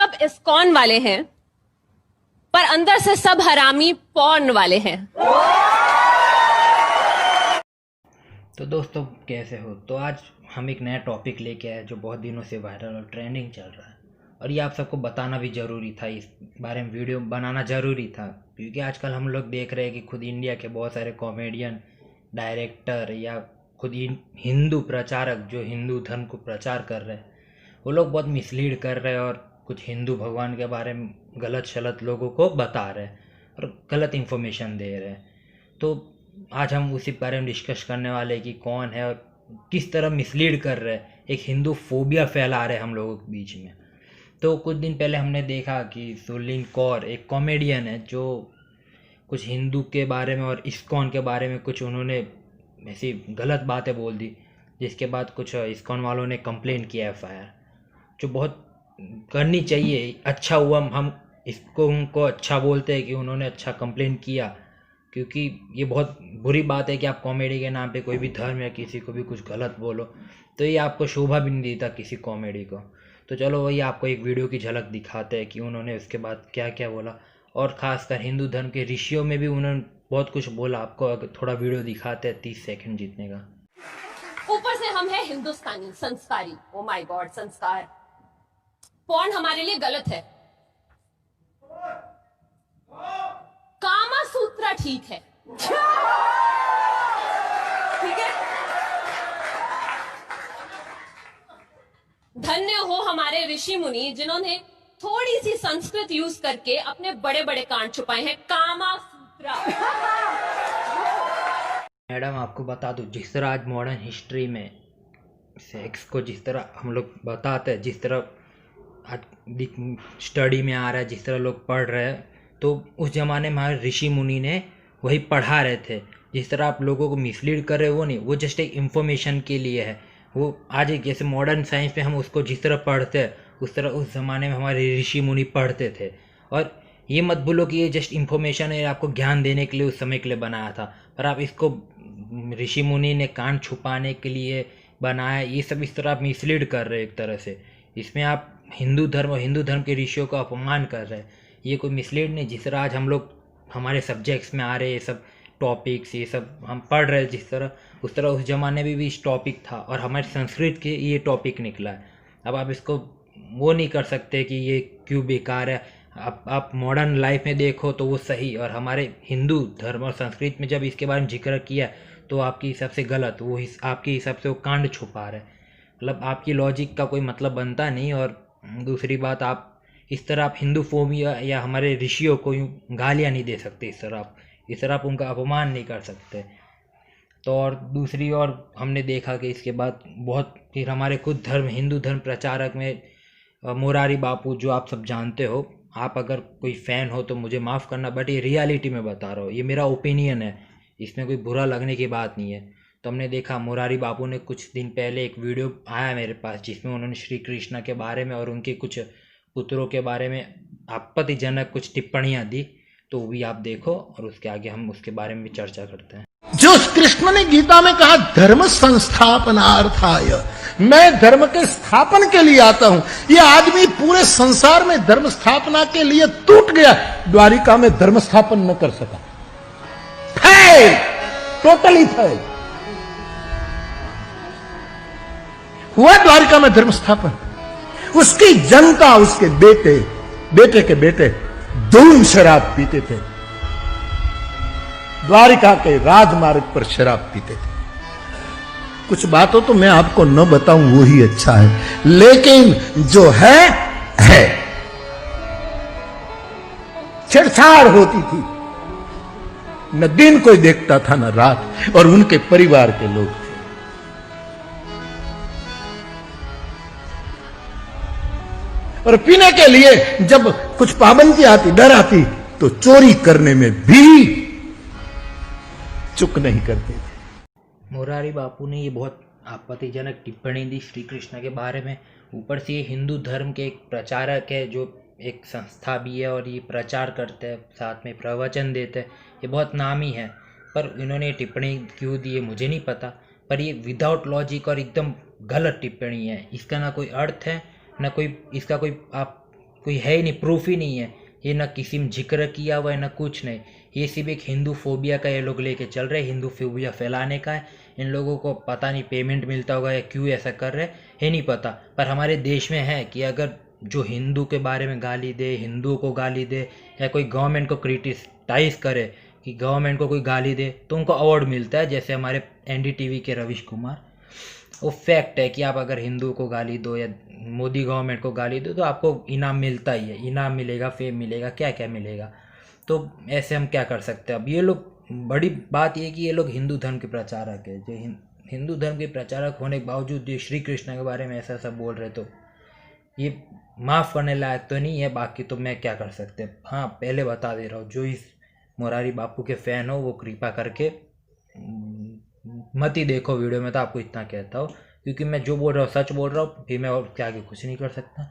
सब इस्कॉन वाले हैं, पर अंदर से सब हरामी पॉर्न वाले हैं। तो दोस्तों कैसे हो? तो आज हम एक नया टॉपिक लेके आए जो बहुत दिनों से वायरल और ट्रेंडिंग चल रहा है, और ये आप सबको बताना भी ज़रूरी था, इस बारे में वीडियो बनाना ज़रूरी था, क्योंकि आजकल हम लोग देख रहे हैं कि खुद इंडिया के बहुत सारे कॉमेडियन, डायरेक्टर या खुद हिंदू प्रचारक जो हिंदू धर्म को प्रचार कर रहे हैं, वो लोग बहुत मिसलीड कर रहे हैं और कुछ हिंदू भगवान के बारे में गलत शलत लोगों को बता रहे हैं और गलत इन्फॉर्मेशन दे रहे हैं। तो आज हम उसी बारे में डिस्कस करने वाले हैं कि कौन है और किस तरह मिसलीड कर रहे हैं, एक हिंदू फोबिया फैला रहे हैं हम लोगों के बीच में। तो कुछ दिन पहले हमने देखा कि सुरलीन कौर एक कॉमेडियन है जो कुछ हिंदू के बारे में और इस्कॉन के बारे में कुछ उन्होंने ऐसी गलत बातें बोल दी, जिसके बाद कुछ इस्कॉन वालों ने कंप्लेन किया FIR, जो बहुत करनी चाहिए। अच्छा हुआ हम इसको उनको अच्छा बोलते हैं कि उन्होंने अच्छा कंप्लेन किया, क्योंकि ये बहुत बुरी बात है कि आप कॉमेडी के नाम पे कोई भी धर्म या किसी को भी कुछ गलत बोलो, तो ये आपको शोभा भी नहीं देता किसी कॉमेडी को। तो चलो वही आपको एक वीडियो की झलक दिखाते हैं कि उन्होंने उसके बाद क्या क्या बोला, और ख़ासकर हिंदू धर्म के ऋषियों में भी उन्होंने बहुत कुछ बोला। आपको थोड़ा वीडियो दिखाते हैं 30 सेकंड जितने का। ऊपर से हम हैं हिंदुस्तानी संस्कारी, ओ माय गॉड संस्कार। पॉर्न हमारे लिए गलत है, कामा सूत्रा ठीक है, ठीक है। धन्य हो हमारे ऋषि मुनि जिन्होंने थोड़ी सी संस्कृत यूज करके अपने बड़े बड़े कांड छुपाए हैं। कामा सूत्रा। मैडम आपको बता दूं, जिस तरह आज मॉडर्न हिस्ट्री में सेक्स को जिस तरह हम लोग बताते हैं, जिस तरह आज स्टडी में आ रहा है, जिस तरह लोग पढ़ रहे हैं, तो उस ज़माने में हमारे ऋषि मुनि ने वही पढ़ा रहे थे। जिस तरह आप लोगों को मिसलीड कर रहे हो वो नहीं, वो जस्ट एक इन्फॉर्मेशन के लिए है। वो आज एक जैसे मॉडर्न साइंस में हम उसको जिस तरह पढ़ते हैं, उस तरह उस ज़माने में हमारे ऋषि मुनि पढ़ते थे। और ये मत भूलो कि ये जस्ट इन्फॉर्मेशन है, आपको ज्ञान देने के लिए उस समय के लिए बनाया था, पर आप इसको ऋषि मुनि ने कांड छुपाने के लिए बनाया, ये सब इस तरह आप मिसलीड कर रहे हैं एक तरह से। इसमें आप हिंदू धर्म और हिंदू धर्म के ऋषियों का अपमान कर रहे हैं। ये कोई मिसलीड नहीं। जिस तरह आज हम लोग हमारे सब्जेक्ट्स में आ रहे ये सब टॉपिक्स, ये सब हम पढ़ रहे हैं जिस तरह, उस तरह उस ज़माने में भी इस टॉपिक था, और हमारे संस्कृत के ये टॉपिक निकला है। अब आप इसको वो नहीं कर सकते कि ये क्यों बेकार है। आप मॉडर्न लाइफ में देखो तो वो सही, और हमारे हिंदू धर्म और संस्कृत में जब इसके बारे में जिक्र किया तो आपके हिसाब से गलत, वो आपके हिसाब से वो कांड छुपा रहे। मतलब आपकी लॉजिक का कोई मतलब बनता नहीं। और दूसरी बात, आप इस तरह आप हिंदू फोबिया या हमारे ऋषियों को यूँ गालियाँ नहीं दे सकते, इस तरह आप उनका अपमान नहीं कर सकते। तो और दूसरी और हमने देखा कि इसके बाद बहुत फिर हमारे खुद धर्म हिंदू धर्म प्रचारक में मोरारी बापू, जो आप सब जानते हो, आप अगर कोई फ़ैन हो तो मुझे माफ़ करना, बट ये रियलिटी में बता रहा हूँ, ये मेरा ओपिनियन है, इसमें कोई बुरा लगने की बात नहीं है। तो हमने देखा मोरारी बापू ने कुछ दिन पहले एक वीडियो आया मेरे पास, जिसमें उन्होंने श्री कृष्ण के बारे में और उनके कुछ पुत्रों के बारे में आपत्तिजनक कुछ टिप्पणियां दी। तो वो भी आप देखो और उसके आगे हम उसके बारे में भी चर्चा करते हैं। जो कृष्ण ने गीता में कहा धर्म संस्थापनार्थाय, मैं धर्म के स्थापन के लिए आता हूं, ये आदमी पूरे संसार में धर्म स्थापना के लिए टूट गया, द्वारिका में धर्म स्थापन न कर सका। फेल, टोटली फेल हुआ द्वारिका में धर्म स्थापन। उसकी जनता, उसके बेटे के बेटे दून शराब पीते थे, द्वारिका के राजमार्ग पर शराब पीते थे। कुछ बातों तो मैं आपको न बताऊं वो ही अच्छा है, लेकिन जो है छेड़छाड़ होती थी, न दिन कोई देखता था न रात, और उनके परिवार के लोग थे। और पीने के लिए जब कुछ पाबंदी आती, डर आती, तो चोरी करने में भी चुक नहीं करते थे। मोरारी बापू ने ये बहुत आपत्तिजनक टिप्पणी दी श्री कृष्ण के बारे में। ऊपर से ये हिंदू धर्म के एक प्रचारक है, जो एक संस्था भी है, और ये प्रचार करते हैं, साथ में प्रवचन देते हैं, ये बहुत नामी है। पर इन्होंने टिप्पणी क्यों दी है मुझे नहीं पता, पर ये विदाउट लॉजिक और एकदम गलत टिप्पणी है। इसका ना कोई अर्थ है, ना कोई इसका कोई आप कोई है ही नहीं, प्रूफ ही नहीं है। ये ना किसी में जिक्र किया हुआ है ना कुछ नहीं, ये सिर्फ एक हिंदू फोबिया का ये लोग लेके चल रहे हैं, हिंदू फोबिया फैलाने का है। इन लोगों को पता नहीं पेमेंट मिलता होगा या क्यों ऐसा कर रहे हैं नहीं पता, पर हमारे देश में है कि अगर जो हिंदू के बारे में गाली दे, हिंदुओं को गाली दे या कोई गवर्नमेंट को क्रिटिसाइज करे कि गवर्नमेंट को कोई गाली दे तो उनको अवार्ड मिलता है। जैसे हमारे NDTV के रविश कुमार, वो फैक्ट है कि आप अगर हिंदू को गाली दो या मोदी गवर्नमेंट को गाली दो तो आपको इनाम मिलता ही है, इनाम मिलेगा, फेम मिलेगा, क्या क्या मिलेगा। तो ऐसे हम क्या कर सकते हैं। अब ये लोग, बड़ी बात ये कि ये लोग हिंदू धर्म के प्रचारक है, जो हिंदू धर्म के प्रचारक होने के बावजूद ये श्री कृष्ण के बारे में ऐसा सब बोल रहे, तो ये माफ़ करने लायक तो नहीं है। बाकी तो मैं क्या कर सकते हैं। हाँ, पहले बता दे रहा हूँ, जो इस मुरारी बापू के फ़ैन हो वो कृपा करके मत ही देखो वीडियो में, तो आपको इतना कहता हूँ, क्योंकि मैं जो बोल रहा हूँ सच बोल रहा हूँ, फिर मैं और क्या आगे कुछ नहीं कर सकता।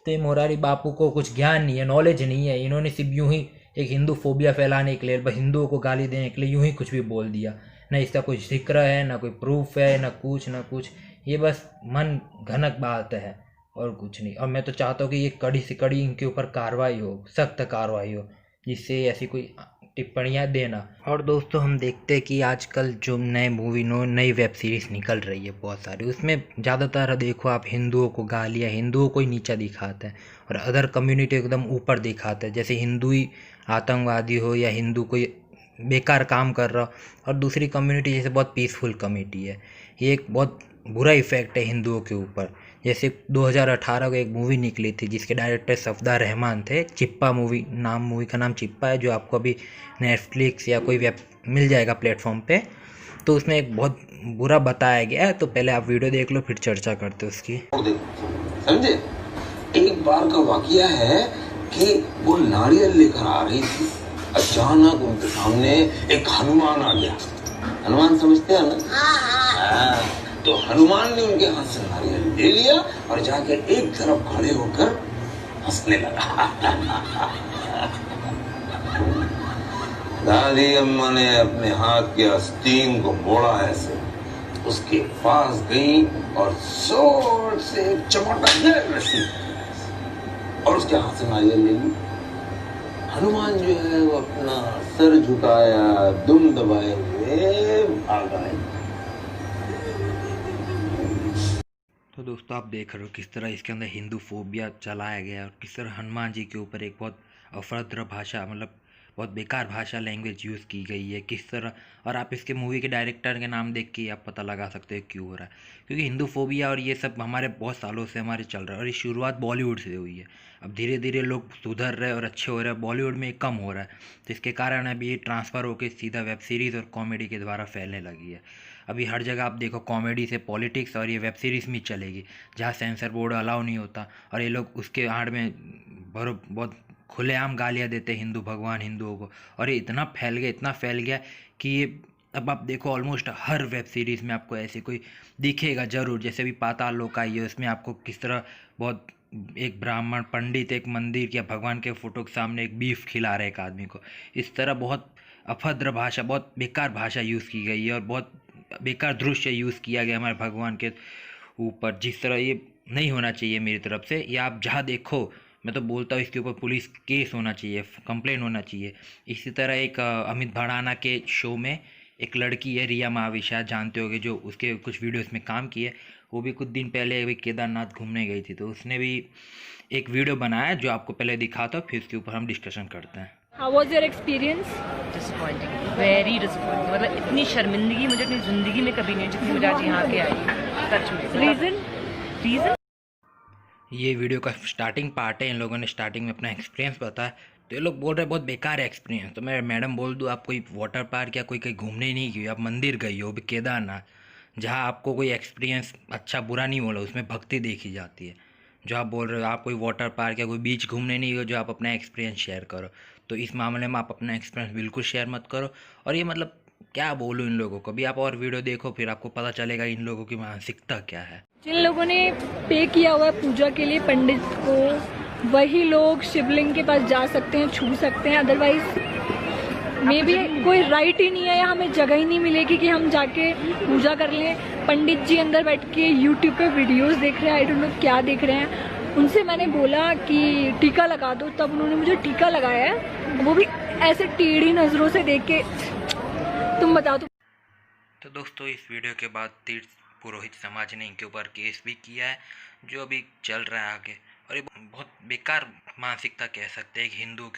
तो ये मुरारी बापू को कुछ ज्ञान नहीं है, नॉलेज नहीं है, इन्होंने सिर्फ यूं ही एक हिंदू फोबिया फैलाने के लिए, बस हिंदुओं को गाली देने के लिए यूं ही कुछ भी बोल दिया। ना इसका कोई जिक्र है, ना कोई प्रूफ है, ना कुछ, ये बस मन घनक बात है और कुछ नहीं। और मैं तो चाहता हूँ कि ये कड़ी से कड़ी इनके ऊपर कार्रवाई हो, सख्त कार्रवाई हो, जिससे ऐसी कोई टिप्पणियाँ देना। और दोस्तों, हम देखते हैं कि आजकल जो नए मूवी नई वेब सीरीज़ निकल रही है बहुत सारी, उसमें ज़्यादातर देखो आप हिंदुओं को गाली या हिंदुओं को ही नीचा दिखाते हैं और अदर कम्युनिटी एकदम ऊपर दिखाते हैं, जैसे हिंदू ही आतंकवादी हो या हिंदू कोई बेकार काम कर रहा हो, और दूसरी कम्युनिटी जैसे बहुत पीसफुल कम्युनिटी है। ये एक बहुत बुरा इफ़ेक्ट है हिंदुओं के ऊपर। जैसे 2018 को एक मूवी निकली थी जिसके डायरेक्टर सफदर रहमान थे, चिप्पा मूवी का नाम चिप्पा है, जो आपको अभी नेटफ्लिक्स या कोई वेब मिल जाएगा प्लेटफॉर्म पे। तो उसमें एक बहुत बुरा बताया गया है, तो पहले आप वीडियो देख लो फिर चर्चा करते हैं उसकी। समझे, एक बार का वाकया है कि वो नारियल लेकर आ रही थी, अचानक उनके सामने एक हनुमान आ गया। हनुमान समझते हैं ना? तो हनुमान ने उनके हाथ से नारियल ले लिया और जाके एक तरफ खड़े होकर हंसने लगा। दादी अम्मा ने अपने हाथ के आस्तीन को मोड़ा ऐसे, उसके पास गई और जोर से चमोटा रस्सी और उसके हाथ से नारियल ले ली। हनुमान जो है वो अपना सर झुकाया, दुम दबाए हुए भाग आए। तो दोस्तों, आप देख रहे हो किस तरह इसके अंदर हिंदू फोबिया चलाया गया और किस तरह हनुमान जी के ऊपर एक बहुत अभद्र भाषा, मतलब बहुत बेकार भाषा, लैंग्वेज यूज़ की गई है किस तरह। और आप इसके मूवी के डायरेक्टर के नाम देख के आप पता लगा सकते हो क्यों हो रहा है, क्योंकि हिंदू फोबिया और ये सब हमारे बहुत सालों से हमारे चल रहा है, और ये शुरुआत बॉलीवुड से हुई है। अब धीरे धीरे लोग सुधर रहे और अच्छे हो रहे हैं, बॉलीवुड में कम हो रहा है, तो इसके कारण अभी ये ट्रांसफ़र होकर सीधा वेब सीरीज़ और कॉमेडी के द्वारा फैलने लगी है। अभी हर जगह आप देखो कॉमेडी से पॉलिटिक्स और ये वेब सीरीज़ में चलेगी, जहाँ सेंसर बोर्ड अलाउ नहीं होता, और ये लोग उसके आड़ में बहुत खुलेआम गालियाँ देते हिंदू भगवान हिंदुओं को। और ये इतना फैल गया कि ये अब आप देखो ऑलमोस्ट हर वेब सीरीज़ में आपको ऐसे कोई दिखेगा ज़रूर। जैसे भी पाताल लोक आई है, उसमें आपको किस तरह बहुत एक ब्राह्मण पंडित एक मंदिर या भगवान के फोटो के सामने एक बीफ खिला रहे एक आदमी को। इस तरह बहुत अभद्र भाषा, बहुत बेकार भाषा यूज़ की गई है और बहुत बेकार दृश्य यूज़ किया गया हमारे भगवान के ऊपर, जिस तरह ये नहीं होना चाहिए मेरी तरफ से। या आप जहाँ देखो, मैं तो बोलता हूँ इसके ऊपर पुलिस केस होना चाहिए, कंप्लेन होना चाहिए। इसी तरह एक अमित भड़ाना के शो में एक लड़की है रिया महावी, शायद जानते होगे, जो उसके कुछ वीडियोस में काम किए। वो भी कुछ दिन पहले अभी केदारनाथ घूमने गई थी, तो उसने भी एक वीडियो बनाया जो आपको पहले दिखाता हूँ, फिर उसके ऊपर हम डिस्कशन करते हैं। How was your experience? Disappointing, very disappointing. मतलब इतनी शर्मिंदगी मुझे अपनी ज़िंदगी में कभी नहीं हुई जितनी मुझे आज यहाँ के आई, सच में। रीज़न ये वीडियो का स्टार्टिंग पार्ट है, इन लोगों ने स्टार्टिंग में अपना एक्सपीरियंस बताया, तो ये लोग बोल रहे हैं बहुत बेकार है एक्सपीरियंस। तो मैं मैडम बोल दूँ, आप कोई वाटर पार्क या कोई कहीं घूमने नहीं गई, आप मंदिर गई हो भी केदारनाथ, जहाँ आपको कोई एक्सपीरियंस अच्छा बुरा नहीं बोला, उसमें भक्ति देखी जाती है। जो आप बोल रहे हो आप कोई वाटर पार्क या कोई बीच घूमने नहीं गए जो आप अपना एक्सपीरियंस शेयर करो, तो इस मामले में आप अपना एक्सपीरियंस बिल्कुल शेयर मत करो। और ये मतलब क्या बोलूँ इन लोगों को, भी आप और वीडियो देखो फिर आपको पता चलेगा इन लोगों की मानसिकता क्या है। जिन लोगों ने पे किया हुआ है पूजा के लिए पंडित को, वही लोग शिवलिंग के पास जा सकते हैं, छू सकते हैं, अदरवाइज मे बी कोई राइट ही नहीं है या हमें जगह ही नहीं मिलेगी कि हम जाके पूजा कर लें। पंडित जी अंदर बैठ के यूट्यूब पे वीडियोस देख रहे हैं, आई डोंट नो क्या देख रहे हैं। उनसे मैंने बोला कि टीका लगा दो, तब उन्होंने मुझे टीका लगाया है, वो भी ऐसे टेढ़ी नज़रों से देख के। तुम बताओ। तो दोस्तों इस वीडियो के बाद तीर्थ पुरोहित समाज ने इनके ऊपर केस भी किया है, जो अभी चल रहा है आगे। और ये बहुत बेकार मानसिकता कह सकते हैं, एक हिंदू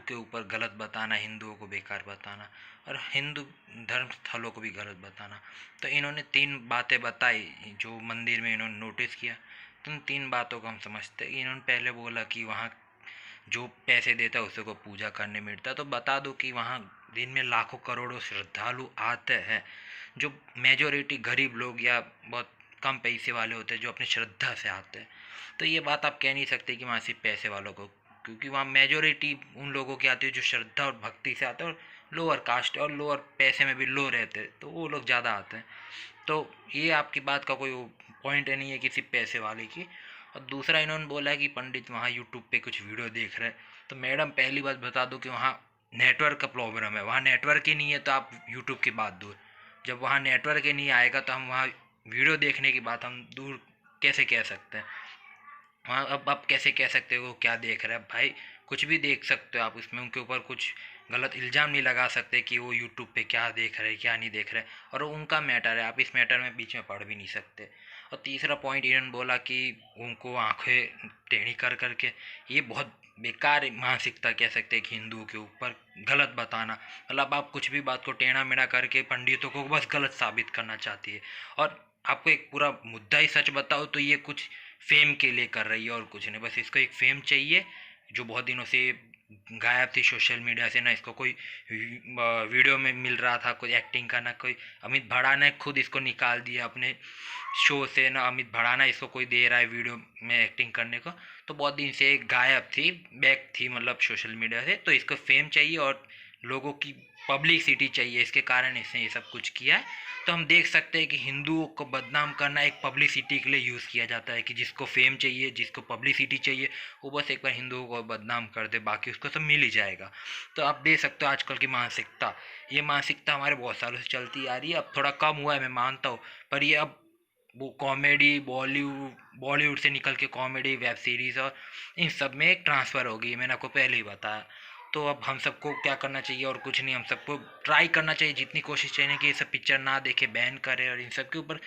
के ऊपर गलत बताना, हिंदुओं को बेकार बताना और हिंदू धर्म स्थलों को भी गलत बताना। तो इन्होंने 3 बातें बताई जो मंदिर में इन्होंने नोटिस किया। तो उन 3 बातों को हम समझते हैं। इन्होंने पहले बोला कि वहाँ जो पैसे देता है उसे को पूजा करने मिलता है। तो बता दो कि वहाँ दिन में लाखों करोड़ों श्रद्धालु आते हैं, जो मेजोरिटी गरीब लोग या बहुत कम पैसे वाले होते हैं, जो अपनी श्रद्धा से आते हैं। तो ये बात आप कह नहीं सकते कि वहाँ सिर्फ पैसे वालों को, क्योंकि वहाँ मेजोरिटी उन लोगों की आती है जो श्रद्धा और भक्ति से आते हैं, और लोअर कास्ट और लोअर पैसे में भी लो रहते हैं, तो वो लोग ज़्यादा आते हैं। तो ये आपकी बात का कोई पॉइंट नहीं है कि सिर्फ पैसे वाले की। और दूसरा इन्होंने बोला है कि पंडित वहाँ यूट्यूब पे कुछ वीडियो देख रहे हैं। तो मैडम पहली बात बता दो कि वहाँ नेटवर्क का प्रॉब्लम है, वहाँ नेटवर्क ही नहीं है, तो आप यूट्यूब की बात दूर। जब वहाँ नेटवर्क ही नहीं आएगा तो हम वहाँ वीडियो देखने की बात हम दूर कैसे कह सकते हैं। वहाँ अब आप कैसे कह सकते हो क्या देख रहे हैं? भाई कुछ भी देख सकते हो आप, उसमें उनके ऊपर कुछ गलत इल्ज़ाम नहीं लगा सकते कि वो यूट्यूब पे क्या देख रहे हैं क्या नहीं देख रहे, और वो उनका मैटर है, आप इस मैटर में बीच में पढ़ भी नहीं सकते। और तीसरा पॉइंट इन्होंने बोला कि उनको आंखें टेढ़ी कर करके, ये बहुत बेकार मानसिकता कह सकते हैं कि हिंदुओं के ऊपर गलत बताना। मतलब आप कुछ भी बात को टेढ़ा मेढ़ा करके पंडितों को बस गलत साबित करना चाहती है, और आपको एक पूरा मुद्दा ही सच बताओ तो ये कुछ फेम के लिए कर रही है और कुछ नहीं। बस इसको एक फेम चाहिए जो बहुत दिनों से गायब थी सोशल मीडिया से। ना इसको कोई वीडियो में मिल रहा था कोई एक्टिंग का, ना कोई अमित भड़ाना खुद इसको निकाल दिया अपने शो से, ना अमित भड़ाना इसको कोई दे रहा है वीडियो में एक्टिंग करने को। तो बहुत दिन से गायब थी, बैक थी मतलब सोशल मीडिया से। तो इसको फेम चाहिए और लोगों की पब्लिसिटी चाहिए, इसके कारण इसने ये सब कुछ किया है। तो हम देख सकते हैं कि हिंदुओं को बदनाम करना एक पब्लिसिटी के लिए यूज़ किया जाता है, कि जिसको फेम चाहिए जिसको पब्लिसिटी चाहिए वो बस एक बार हिंदुओं को बदनाम कर दे, बाकी उसको सब मिल ही जाएगा। तो आप देख सकते हो आजकल की मानसिकता, ये मानसिकता हमारे बहुत सालों से चलती आ रही है। अब थोड़ा कम हुआ है मैं मानता हूँ, पर ये अब वो कॉमेडी बॉलीवुड से निकल के कॉमेडी वेब सीरीज़ और इन सब में एक ट्रांसफ़र हो गई, मैंने आपको पहले ही बताया। तो अब हम सबको क्या करना चाहिए और कुछ नहीं, हम सबको ट्राई करना चाहिए, जितनी कोशिश चाहिए कि ये सब पिक्चर ना देखे, बैन करे और इन सब के ऊपर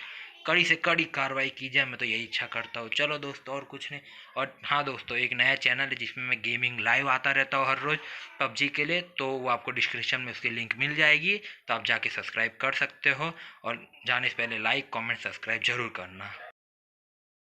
कड़ी से कड़ी कार्रवाई की जाए। मैं तो यही इच्छा करता हूँ। चलो दोस्तों और कुछ नहीं। और हाँ दोस्तों, एक नया चैनल है जिसमें मैं गेमिंग लाइव आता रहता हूँ हर रोज़ पबजी के लिए, तो वो आपको डिस्क्रिप्शन में उसकी लिंक मिल जाएगी, तो आप जाके सब्सक्राइब कर सकते हो। और जाने से पहले लाइक कमेंट सब्सक्राइब जरूर करना।